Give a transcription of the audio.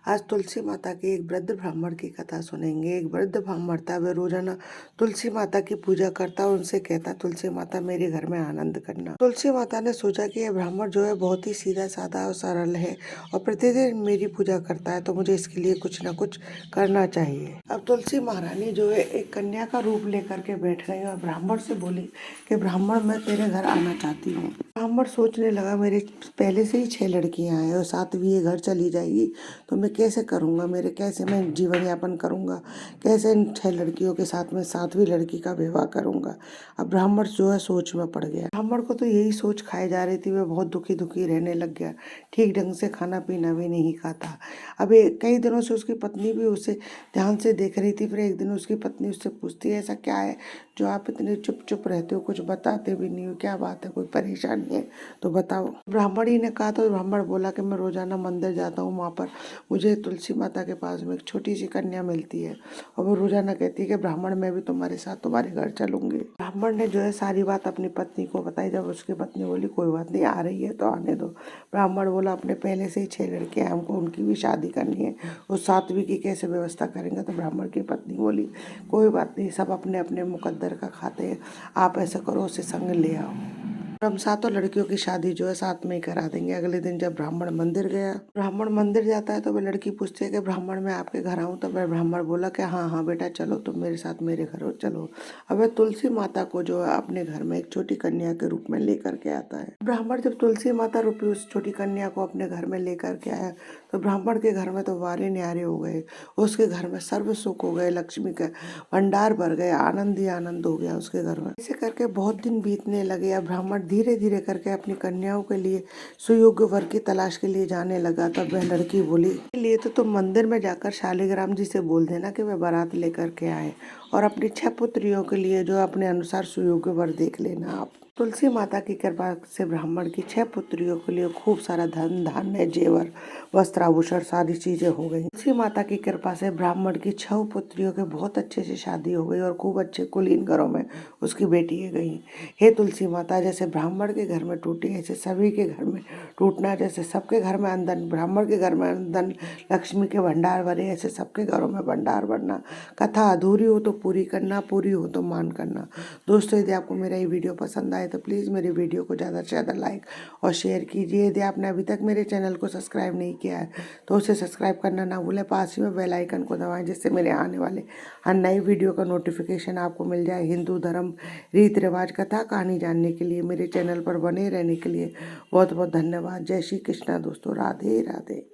आज तुलसी माता की एक वृद्ध ब्राह्मण की कथा सुनेंगे। एक वृद्ध ब्राह्मण था, वह रोजाना तुलसी माता की पूजा करता और उनसे कहता, तुलसी माता मेरे घर में आनंद करना। तुलसी माता ने सोचा कि यह ब्राह्मण जो है बहुत ही सीधा साधा और सरल है और प्रतिदिन मेरी पूजा करता है, तो मुझे इसके लिए कुछ न कुछ करना चाहिए। अब तुलसी महारानी जो है एक कन्या का रूप लेकर के बैठ गई और ब्राह्मण से बोली कि ब्राह्मण, मैं तेरे घर आना चाहती हूँ। ब्राह्मण सोचने लगा, मेरे पहले से ही 6 लड़कियां हैं और 7वीं ये घर चली जाएगी तो मैं कैसे करूँगा, कैसे मैं जीवन यापन करूँगा, कैसे इन 6 लड़कियों के साथ में 7वीं लड़की का विवाह करूँगा। अब ब्राह्मण जो है सोच में पड़ गया। ब्राह्मण को तो यही सोच खाई जा रही थी, वह बहुत दुखी दुखी रहने लग गया। ठीक ढंग से खाना पीना भी नहीं खाता। अब कई दिनों से उसकी पत्नी भी उसे ध्यान से देख रही थी। फिर एक दिन उसकी पत्नी उससे पूछती है, ऐसा क्या है जो आप इतने चुप चुप रहते हो, कुछ बताते भी नहीं हो, क्या बात है, कोई परेशानी है तो बताओ। ब्राह्मणी ने कहा तो ब्राह्मण बोला कि मैं रोजाना मंदिर जाता हूँ, वहाँ पर मुझे तुलसी माता के पास में एक छोटी सी कन्या मिलती है और वो रोजाना कहती है कि ब्राह्मण, मैं भी तुम्हारे साथ तुम्हारे घर चलूंगी। ब्राह्मण ने जो है सारी बात अपनी पत्नी को बताई। जब उसकी पत्नी बोली कोई बात नहीं, आ रही है तो आने दो। ब्राह्मण बोला, अपने पहले से ही 6 लड़कियां, हमको उनकी भी शादी करनी है, उस 7वीं की कैसे व्यवस्था करेंगे। तो ब्राह्मण की पत्नी बोली, कोई बात नहीं, सब अपने अपने मुकद्दर का खाते हैं, आप ऐसा करो उसे संग ले आओ, हम 7 लड़कियों की शादी जो है साथ में ही करा देंगे। अगले दिन जब ब्राह्मण मंदिर गया, ब्राह्मण मंदिर जाता है तो वह लड़की पूछती है कि ब्राह्मण, मैं आपके घर आऊँ। तो वह ब्राह्मण बोला कि हाँ हाँ बेटा, चलो तुम मेरे साथ मेरे घर चलो। अब वह तुलसी माता को जो है अपने घर में एक छोटी कन्या के रूप में लेकर के आता है। ब्राह्मण जब तुलसी माता रूपी उस छोटी कन्या को अपने घर में लेकर के आया तो ब्राह्मण के घर में तो वारे न्यारे हो गए। उसके घर में सर्व सुख हो गए, लक्ष्मी का भंडार भर गए, आनंद ही आनंद हो गया उसके घर में। ऐसे करके बहुत दिन बीतने लगे। अब ब्राह्मण धीरे धीरे करके अपनी कन्याओं के लिए सुयोग्य वर की तलाश के लिए जाने लगा। तब वह लड़की बोली, इसके लिए तो तुम मंदिर में जाकर शालिग्राम जी से बोल देना कि वे बारात लेकर के आए और अपनी 6 पुत्रियों के लिए जो अपने अनुसार सुयोग्य वर देख लेना आप। तुलसी माता की कृपा से ब्राह्मण की 6 पुत्रियों के लिए खूब सारा धन धान्य जेवर वस्त्राभूषण सारी चीजें हो गई। तुलसी माता की कृपा से ब्राह्मण की 6 पुत्रियों के बहुत अच्छे से शादी हो गई और खूब अच्छे कुलीन घरों में उसकी बेटियां गई। हे तुलसी माता, जैसे ब्राह्मण के घर में टूटी ऐसे सभी के घर में टूटना, जैसे सबके घर में अंदर ब्राह्मण के घर में अंदर लक्ष्मी के भंडार भरे, ऐसे सबके घरों में भंडार भरना। कथा अधूरी हो तो पूरी करना, पूरी हो तो मान करना। दोस्तों, यदि आपको मेरा ये वीडियो पसंद आए तो प्लीज़ मेरे वीडियो को ज़्यादा से ज़्यादा लाइक और शेयर कीजिए। यदि आपने अभी तक मेरे चैनल को सब्सक्राइब नहीं किया है तो उसे सब्सक्राइब करना ना भूलें। पास ही में बेल आइकन को दबाएं, जिससे मेरे आने वाले हर नई वीडियो का नोटिफिकेशन आपको मिल जाए। हिंदू धर्म, रीति रिवाज, कथा कहानी जानने के लिए, मेरे चैनल पर बने रहने के लिए बहुत बहुत धन्यवाद। जय श्री कृष्णा दोस्तों, राधे राधे।